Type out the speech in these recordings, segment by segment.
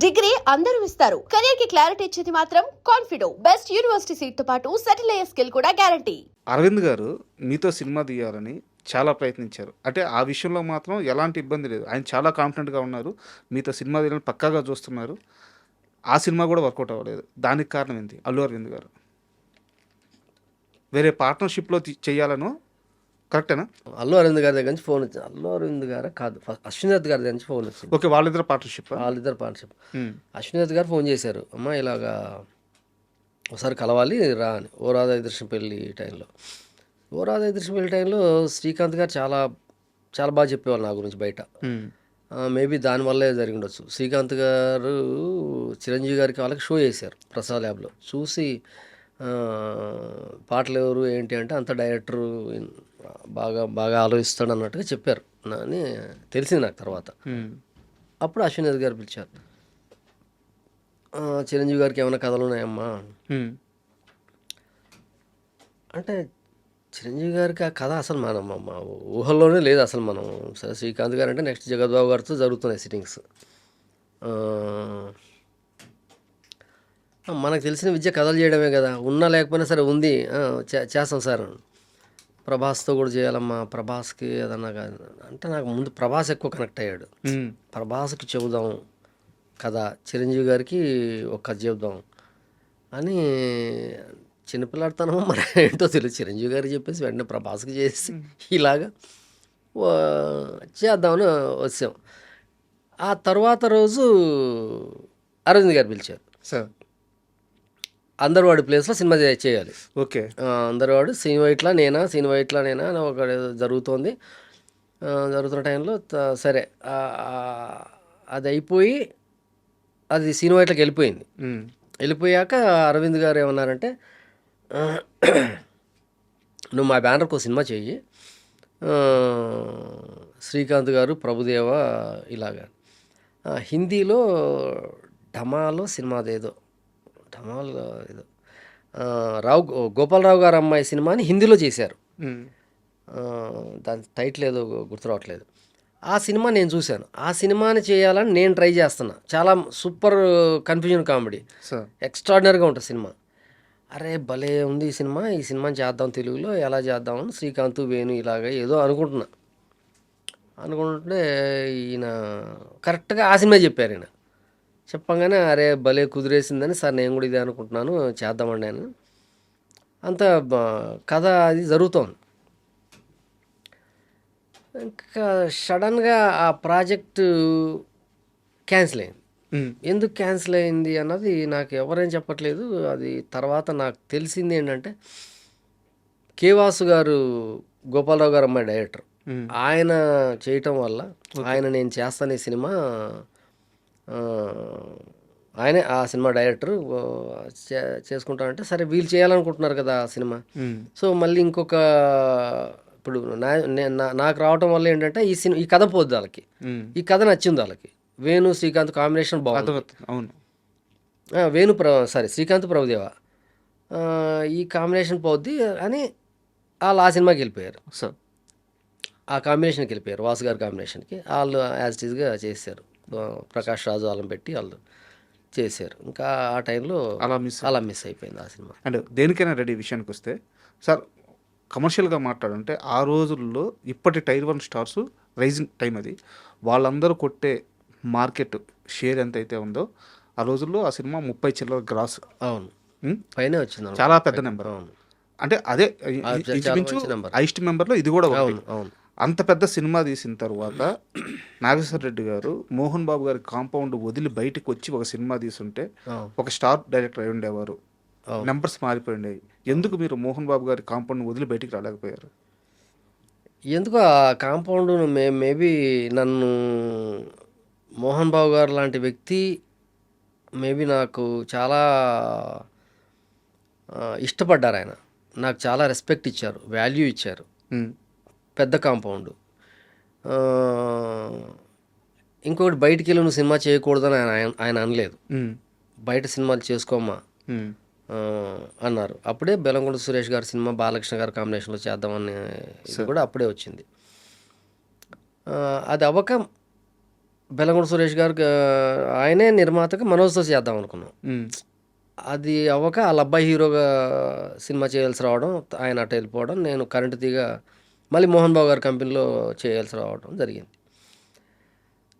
Degree అందరూ ఇస్తారు. Career కి క్లారిటీ ఇచ్చేది మాత్రం కాన్ఫిడో. బెస్ట్ యూనివర్సిటీ సీట్ తో పాటు సెటిల్ అయ్యే స్కిల్ కూడా గ్యారంటీ. అరవింద్ గారు మీతో సినిమా తీయాలని చాలా ప్రయత్నించారు. అంటే ఆ విషయంలో మాత్రం ఎలాంటి ఇబ్బంది లేదు. ఆయన చాలా కాన్ఫిడెంట్‌గా ఉన్నారు. మీతో సినిమా తీయాలని పక్కాగా చూస్తున్నారు. ఆ సినిమా కూడా వర్కౌట్ అవ్వలేదు. దానికి కారణం ఏంటి? అల్లు అరవింద్ గారు. వేరే పార్ట్నర్‌షిప్‌లో చేయాలనో కరెక్టేనా? అల్లు అరవింద్ గారి దగ్గర నుంచి ఫోన్ వచ్చింది. అల్లు అరవింద్ గారు కాదు, అశ్విని దత్ గారి దగ్గర నుంచి ఫోన్ వచ్చింది. ఓకే. వాళ్ళిద్దరు పార్ట్నర్‌షిప్పా? వాళ్ళిద్దరు పార్ట్నర్షిప్. హ్మ్. అశ్విని దత్ గారు ఫోన్ చేశారు, అమ్మ ఇలాగా ఒకసారి కలవాలి రా అని. ఓ రాధా దృశ్యం పెళ్ళి టైంలో. ఓ రాధా దృశ్యం పెళ్ళి టైంలో శ్రీకాంత్ గారు చాలా చాలా బాగా చెప్పేవాళ్ళు నా గురించి బయట. హ్మ్. మేబీ దానివల్లే జరిగి ఉండొచ్చు. శ్రీకాంత్ గారు చిరంజీవి గారికి వాళ్ళకి షో చేశారు ప్రసాద్ ల్యాబ్లో. చూసి పాటలు ఎవరు ఏంటి అంటే అంత డైరెక్టరు బాగా బాగా ఆలోచిస్తాడు అన్నట్టుగా చెప్పారు అని తెలిసింది నాకు తర్వాత. హ్మ్. అప్పుడు అశ్విని గారు పిలిచారు. చిరంజీవి గారికి ఏమైనా కథలు ఉన్నాయమ్మా హ్మ్. అంటే, చిరంజీవి గారికి ఆ కథ అసలు మా ఊహల్లోనే లేదు అసలు. మనం సరే శ్రీకాంత్ గారు అంటే నెక్స్ట్ జగద్బాబు గారితో జరుగుతున్నాయి సిట్టింగ్స్. మనకు తెలిసిన విద్య కథలు చేయడమే కదా, ఉన్నా లేకపోయినా సరే ఉంది, చేస్తాం సార్. ప్రభాస్తో కూడా చేయాలమ్మా, ప్రభాస్కి ఏదన్నా అంటే నాకు ముందు ప్రభాస్ ఎక్కువ కనెక్ట్ అయ్యాడు. హ్మ్. ప్రభాస్కి చెబుదాం కదా, చిరంజీవి గారికి ఒక కథ చెబుదాం అని చిన్నపిల్లాడుతానో మరి ఏంటో తెలియదు. చిరంజీవి గారికి చెప్పేసి వెంటనే ప్రభాస్కి చేసి ఇలాగా చేద్దామని వచ్చాం. ఆ తర్వాత రోజు అరవింద్ గారు పిలిచారు, సార్ అందరివాడి ప్లేస్లో సినిమా చేయాలి. ఓకే. అందరివాడు సీన్ వైట్లా నేనా అని ఒక జరుగుతోంది. జరుగుతున్న టైంలో సరే అది అయిపోయి అది సీన్ వైట్లకి వెళ్ళిపోయింది. హ్మ్. వెళ్ళిపోయాక అరవింద్ గారు ఏమన్నారంటే, నువ్వు మా బ్యానర్కి ఒక సినిమా చెయ్యి, శ్రీకాంత్ గారు ప్రభుదేవ ఇలాగా హిందీలో ఢమాలో సినిమాదేదో ఢమాలో ఏదో గోపాలరావు గారు అమ్మాయి సినిమాని హిందీలో చేశారు. హ్మ్. దాని టైటిల్ ఏదో గుర్తు రావట్లేదు. ఆ సినిమా నేను చూశాను. ఆ సినిమాని చేయాలని నేను ట్రై చేస్తున్నా. చాలా సూపర్ కన్ఫ్యూజన్ కామెడీ, సార్ ఎక్స్ట్రాడినరీగా ఉంటుంది సినిమా. అరే భలే ఉంది ఈ సినిమాని చేద్దాం తెలుగులో, ఎలా చేద్దామని శ్రీకాంత్ వేణు ఇలాగ ఏదో అనుకుంటుంటే ఈయన కరెక్ట్గా ఆ సినిమా చెప్పారు. ఈయన చెప్పంగానే అరే భలే కుదిరేసిందని, సార్ నేను కూడా ఇదే అనుకుంటున్నాను చేద్దామండి అని. అంత కథ అది జరుగుతోంది. ఇంకా సడన్గా ఆ ప్రాజెక్టు క్యాన్సిల్ అయింది. ఎందుకు క్యాన్సిల్ అయింది అన్నది నాకు ఎవరేం చెప్పట్లేదు. అది తర్వాత నాకు తెలిసింది ఏంటంటే, కేవాసు గారు గోపాలరావు గారు అమ్మాయి డైరెక్టర్, ఆయన చేయటం వల్ల ఆయన నేను చేస్తాను ఈ సినిమా, ఆయనే ఆ సినిమా డైరెక్టర్ చేసుకుంటానంటే, సరే వీళ్ళు చేయాలనుకుంటున్నారు కదా ఆ సినిమా. సో మళ్ళీ ఇంకొక ఇప్పుడు నాకు రావటం వల్ల ఏంటంటే ఈ కథ పోద్ది వాళ్ళకి, ఈ కథ నచ్చింది వాళ్ళకి. వేణు శ్రీకాంత్ కాంబినేషన్ బాగుంది. అవును. శ్రీకాంత్ ప్రభుదేవ ఈ కాంబినేషన్ పోద్ది అని వాళ్ళు ఆ సినిమాకి వెళ్ళిపోయారు. సార్ ఆ కాంబినేషన్కి వెళ్ళిపోయారు, వాసు గారి కాంబినేషన్కి. వాళ్ళు యాజ్ ఇట్ ఈజ్గా చేశారు. ప్రకాష్ రాజు వాళ్ళని పెట్టి వాళ్ళు చేశారు. ఇంకా ఆ టైంలో అలా మిస్ అయిపోయింది ఆ సినిమా. అండ్ దేనికైనా రెడీ విషయానికి వస్తే సార్, కమర్షియల్గా మాట్లాడంటే ఆ రోజుల్లో ఇప్పటి టైర్ 1 స్టార్స్ రైజింగ్ టైం అది. వాళ్ళందరూ కొట్టే మార్కెట్ షేర్ ఎంత అయితే ఉందో ఆ రోజుల్లో ఆ సినిమా 30 చిల్లర గ్రాస్. అవును, పైన వచ్చింది, చాలా పెద్ద నెంబర్. అవును, అంటే అదే నెంబర్. హైయెస్ట్ మెంబర్లో ఇది కూడా ఒకటి. అవును. అంత పెద్ద సినిమా తీసిన తర్వాత నాగేశ్వర రెడ్డి గారు మోహన్ బాబు గారి కాంపౌండ్ వదిలి బయటకు వచ్చి ఒక సినిమా తీసుంటే ఒక స్టార్ డైరెక్టర్ అయి ఉండేవారు. నెంబర్స్ మారిపోయి ఉండేవి. ఎందుకు మీరు మోహన్ బాబు గారి కాంపౌండ్ వదిలి బయటికి రాలేకపోయారు? ఎందుకు ఆ కాంపౌండ్ మేబీ నన్ను మోహన్ బాబు గారు లాంటి వ్యక్తి మేబీ నాకు చాలా ఇష్టపడ్డారు. ఆయన నాకు చాలా రెస్పెక్ట్ ఇచ్చారు, వాల్యూ ఇచ్చారు. పెద్ద కాంపౌండ్. ఇంకొకటి, బయటికి వెళ్ళి నువ్వు సినిమా చేయకూడదని ఆయన అనలేదు. బయట సినిమాలు చేసుకోమ్మా అన్నారు. అప్పుడే బెల్లంకొండ సురేష్ గారి సినిమా బాలకృష్ణ గారి కాంబినేషన్లో చేద్దామని ఇది కూడా అప్పుడే వచ్చింది. అది అవ్వక బెల్లంకొండ సురేష్ గారు ఆయనే నిర్మాతగా మనోజ్తో చేద్దాం అనుకున్నాం. ఉమ్, అది అవ్వక వాళ్ళ అబ్బాయి హీరోగా సినిమా చేయాల్సి రావడం, ఆయన అటు వెళ్ళిపోవడం, నేను కరెంటు తీగ మళ్ళీ మోహన్ బాబు గారి కంపెనీలో చేయాల్సి రావడం జరిగింది.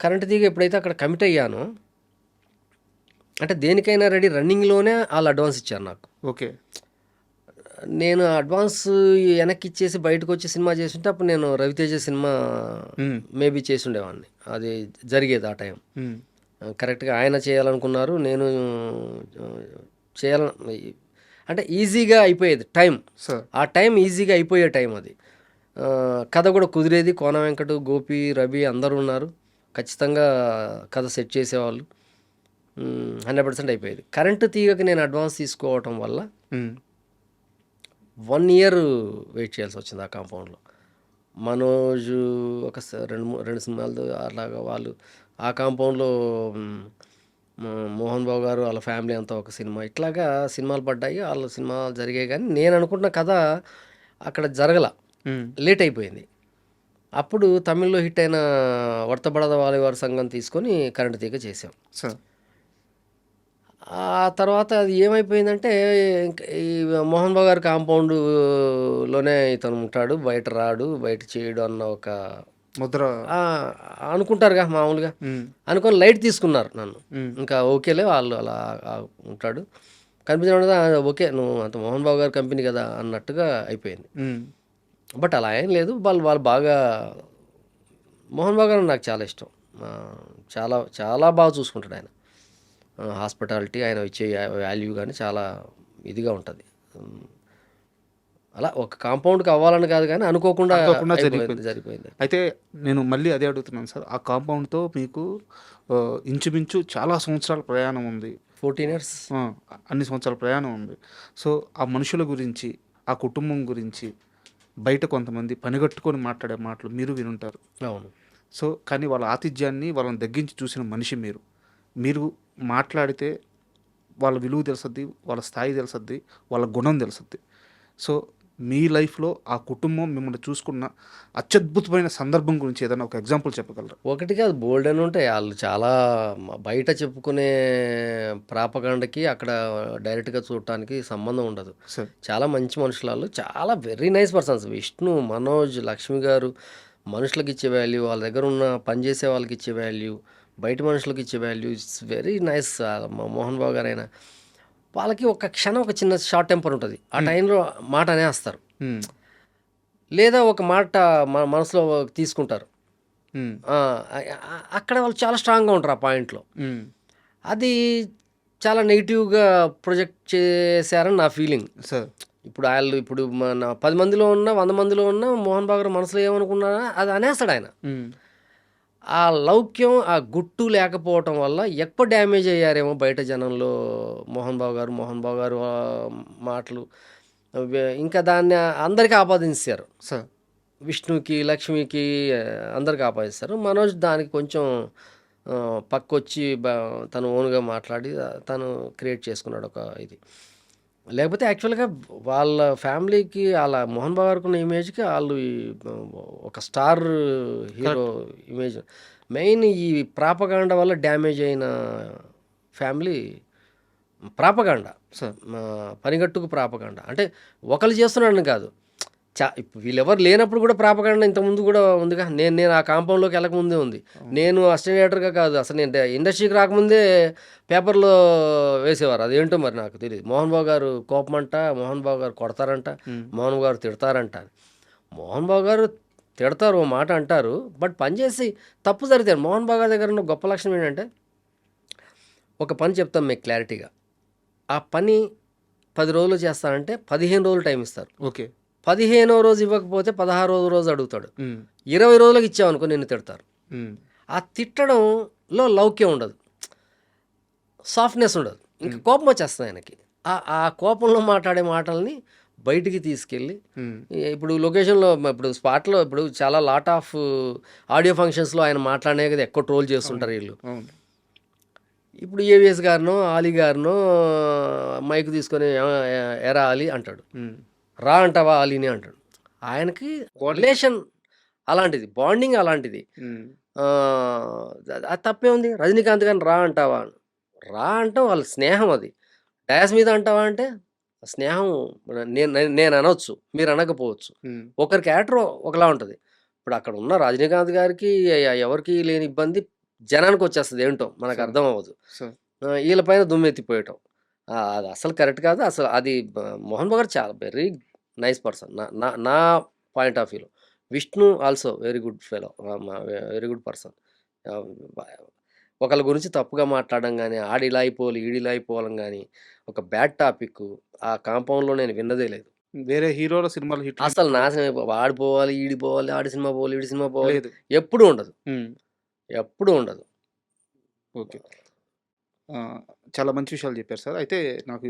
కరెంటు తీగ ఎప్పుడైతే అక్కడ కమిట్ అయ్యానో, అంటే దేనికైనా రెడీ రన్నింగ్లోనే వాళ్ళు అడ్వాన్స్ ఇచ్చారు నాకు. ఓకే. నేను అడ్వాన్స్ వెనక్కి ఇచ్చేసి బయటకు వచ్చి సినిమా చేస్తుంటే అప్పుడు నేను రవితేజ సినిమా ఉమ్, మేబీ చేసి ఉండేవాడిని. అది జరిగేది ఆ టైం. ఉమ్, కరెక్ట్గా ఆయన చేయాలనుకున్నారు, నేను చేయాలని, అంటే ఈజీగా అయిపోయేది టైం. సార్. ఆ టైం ఈజీగా అయిపోయే టైం అది. కథ కూడా కుదిరేది. కోన వెంకట్, గోపి, రవి అందరూ ఉన్నారు. ఖచ్చితంగా కథ సెట్ చేసేవాళ్ళు. 100% అయిపోయేది. కరెంటు తీగకి నేను అడ్వాన్స్ తీసుకోవటం వల్ల ఉమ్, 1 year వెయిట్ చేయాల్సి వచ్చింది ఆ కాంపౌండ్లో. మనోజ్ ఒక రెండు సినిమాలు అలాగా వాళ్ళు ఆ కాంపౌండ్లో, మోహన్ బాబు గారు వాళ్ళ ఫ్యామిలీ అంతా ఒక సినిమా, ఇట్లాగా సినిమాలు పడ్డాయి. వాళ్ళ సినిమాలు జరిగాయి, కానీ నేను అనుకుంటున్న కథ అక్కడ జరగల, ఉమ్, లేట్ అయిపోయింది. అప్పుడు తమిళ్లో హిట్ అయిన వర్తబడద వారి సంఘం తీసుకొని కరెంటు తీగ చేసాం. సార్. ఆ తర్వాత అది ఏమైపోయిందంటే, ఈ మోహన్ బాబు గారి కాంపౌండ్లోనే ఇతను ఉంటాడు, బయట రాడు, బయట చేయడు అన్న ఒక ముద్ర. అనుకుంటారుగా మామూలుగా. ఉమ్, అనుకొని లైట్ తీసుకున్నారు నన్ను. ఉమ్, ఇంకా ఓకేలే, వాళ్ళు అలా ఉంటాడు, కనిపించడం ఓకే, నువ్వు అంత మోహన్ బాబు గారి కంపెనీ కదా అన్నట్టుగా అయిపోయింది. ఉమ్, బట్ అలా ఏం లేదు. వాళ్ళు బాగా, మోహన్ బాబు గారు నాకు చాలా ఇష్టం. చాలా చాలా బాగా చూసుకుంటాడు ఆయన. హాస్పిటాలిటీ, ఆయన ఇచ్చే వాల్యూ కానీ చాలా ఇదిగా ఉంటుంది. అలా ఒక కాంపౌండ్కి అవ్వాలని కాదు, కానీ అనుకోకుండా జరిగిపోయింది. అయితే నేను మళ్ళీ అదే అడుగుతున్నాను సార్. ఆ కాంపౌండ్తో మీకు ఇంచుమించు చాలా సంవత్సరాల ప్రయాణం ఉంది. 14 years. అన్ని సంవత్సరాల ప్రయాణం ఉంది. సో ఆ మనుషుల గురించి, ఆ కుటుంబం గురించి బయట కొంతమంది పనిగట్టుకొని మాట్లాడే మాటలు మీరు వినుంటారు. అవును. సో కానీ వాళ్ళ ఆతిథ్యాన్ని వాళ్ళని తగ్గించి చూసిన మనిషి మీరు మాట్లాడితే వాళ్ళ విలువ తెలుస్తుంది, వాళ్ళ స్థాయి తెలుస్తుంది, వాళ్ళ గుణం తెలుస్తుంది. సో మీ లైఫ్లో ఆ కుటుంబం మిమ్మల్ని చూసుకున్న అత్యద్భుతమైన సందర్భం గురించి ఏదైనా ఒక ఎగ్జాంపుల్ చెప్పగలరా? ఒకటి కాదు, బోల్డ్ అని ఉంటాయి. వాళ్ళు చాలా బయట చెప్పుకునే ప్రాపగాండకి అక్కడ డైరెక్ట్గా చూడటానికి సంబంధం ఉండదు. సార్. చాలా మంచి మనుషులు వాళ్ళు, చాలా very nice persons. Vishnu, Manoj, Lakshmi గారు మనుషులకు ఇచ్చే వాల్యూ, వాళ్ళ దగ్గర ఉన్న పనిచేసే వాళ్ళకి ఇచ్చే వాల్యూ, బయట మనుషులకు ఇచ్చే value, it's very nice. Mohan Babu గారు అయినా వాళ్ళకి ఒక క్షణం ఒక చిన్న షార్ట్ టెంపర్ ఉంటుంది. ఆ టైంలో మాట అనేస్తారు, లేదా ఒక మాట మనసులో తీసుకుంటారు. అక్కడ వాళ్ళు చాలా స్ట్రాంగ్గా ఉంటారు ఆ పాయింట్లో. అది చాలా నెగిటివ్గా ప్రొజెక్ట్ చేశారని నా ఫీలింగ్. సార్. ఇప్పుడు మన 10 మందిలో ఉన్న 100 మందిలో ఉన్న మోహన్ బాబు గారు మనసులో ఏమనుకున్నారా అది అనేస్తాడు ఆయన. ఆ లౌక్యం, ఆ గుట్టు లేకపోవటం వల్ల ఎక్కువ డ్యామేజ్ అయ్యారేమో బయట జనంలో మోహన్ బాబు గారు మాటలు. ఇంకా దాన్ని అందరికీ ఆపాదించారు. సార్. విష్ణుకి, లక్ష్మికి అందరికీ ఆపాదిస్తారు. మనోజ్ దానికి కొంచెం పక్కొచ్చి తను ఓన్గా మాట్లాడి తను క్రియేట్ చేసుకున్నాడు ఒక ఇది. లేకపోతే యాక్చువల్గా వాళ్ళ ఫ్యామిలీకి, వాళ్ళ మోహన్ బాబు గారికి ఉన్న ఇమేజ్కి వాళ్ళు ఒక స్టార్ హీరో ఇమేజ్. మెయిన్ ఈ ప్రాపగాండ వల్ల డ్యామేజ్ అయిన ఫ్యామిలీ ప్రాపగాండ. సార్. పనిగట్టుకు ప్రాపగాండ అంటే ఒకళ్ళు చేస్తున్నాడని కాదు, వీళ్ళెవరు లేనప్పుడు కూడా ప్రాపగాండ ఇంతకుముందు కూడా ఉందిగా. నేను ఆ కాంపౌండ్లోకి వెళ్ళకముందే ఉంది. నేను అసిస్టెంట్ డైరెక్టర్గా కాదు, అసలు నేను ఇండస్ట్రీకి రాకముందే పేపర్లో వేసేవారు. అదేంటో మరి నాకు తెలియదు. మోహన్ బాబు గారు కోపమంట, మోహన్ బాబు గారు కొడతారంట, మోహన్ బాబు గారు తిడతారంట. మోహన్ బాబు గారు తిడతారు, ఓ మాట అంటారు, బట్ పనిచేసి తప్పు జరిగితే. మోహన్ బాబు గారి దగ్గర ఉన్న గొప్ప లక్షణం ఏంటంటే, ఒక పని చెప్తాం మీకు క్లారిటీగా, ఆ పని 10 రోజులు చేస్తానంటే 15 రోజులు టైం ఇస్తారు. ఓకే. 15వ రోజు ఇవ్వకపోతే 16వ రోజు అడుగుతాడు. 20 రోజులకు ఇచ్చామనుకో నిన్ను తిడతారు. ఆ తిట్టడంలో లౌక్యం ఉండదు, సాఫ్ట్నెస్ ఉండదు, ఇంకా కోపం వచ్చేస్తుంది ఆయనకి. ఆ కోపంలో మాట్లాడే మాటల్ని బయటికి తీసుకెళ్ళి, ఇప్పుడు లొకేషన్లో, ఇప్పుడు స్పాట్లో, ఇప్పుడు చాలా లాట్ ఆఫ్ ఆడియో ఫంక్షన్స్లో ఆయన మాట్లాడే కదా ఎక్కువ ట్రోల్ చేస్తుంటారు వీళ్ళు. ఇప్పుడు ఏవిఎస్ గారినో ఆలీ గారినో మైక్ తీసుకొని ఎరా ఆలీ అంటాడు, రా అంటావా ఆలీని అంటాడు. ఆయనకి రిలేషన్ అలాంటిది, బాండింగ్ అలాంటిది. అది తప్పే ఉంది. రజనీకాంత్ గారిని రా అంటావా? రా అంటాం వాళ్ళ స్నేహం అది. డయాస్ మీద అంటావా అంటే స్నేహం నేను అనొచ్చు. మీరు అనకపోవచ్చు. హ్మ్. ఒకరి క్యారెక్టర్ ఒకలా ఉంటది. ఇప్పుడు అక్కడ ఉన్న రజనీకాంత్ గారికి ఎవరికీ లేని ఇబ్బంది జనానికి వచ్చేస్తది ఏంటో మనకు సార్. అర్థం అవ్వదు. సార్. ఈళ్ళ పైన దుమ్మెత్తిపోయటం. అది అస్సలు కరెక్ట్ కాదు. అసలు అది మోహన్ బాబు గారు చాలా వెరీ నైస్ పర్సన్. నా నా నా పాయింట్ ఆఫ్ వ్యూలో. Vishnu also very good fellow. Very good person. ఆహ్, ఒకళ్ళ గురించి తప్పుగా మాట్లాడడం గాని, ఆడిలా అయిపోవాలి, ఈడిలా అయిపోవాలని గాని, ఒక బ్యాడ్ టాపిక్ ఆ కాంపౌండ్‌లో నేను విన్నదే లేదు. వేరే హీరోల సినిమాలు హిట్ అసలు నాశనం వాడు పోవాలి, ఈడు పోవాలి, ఆడి సినిమా పోవాలి, ఈడి సినిమా పోవాలి. లేదు. ఎప్పుడూ ఉండదు. హ్మ్. ఎప్పుడూ ఉండదు. ఓకే. చాలా మంచి విషయాలు చెప్పారు సార్. అయితే నాకు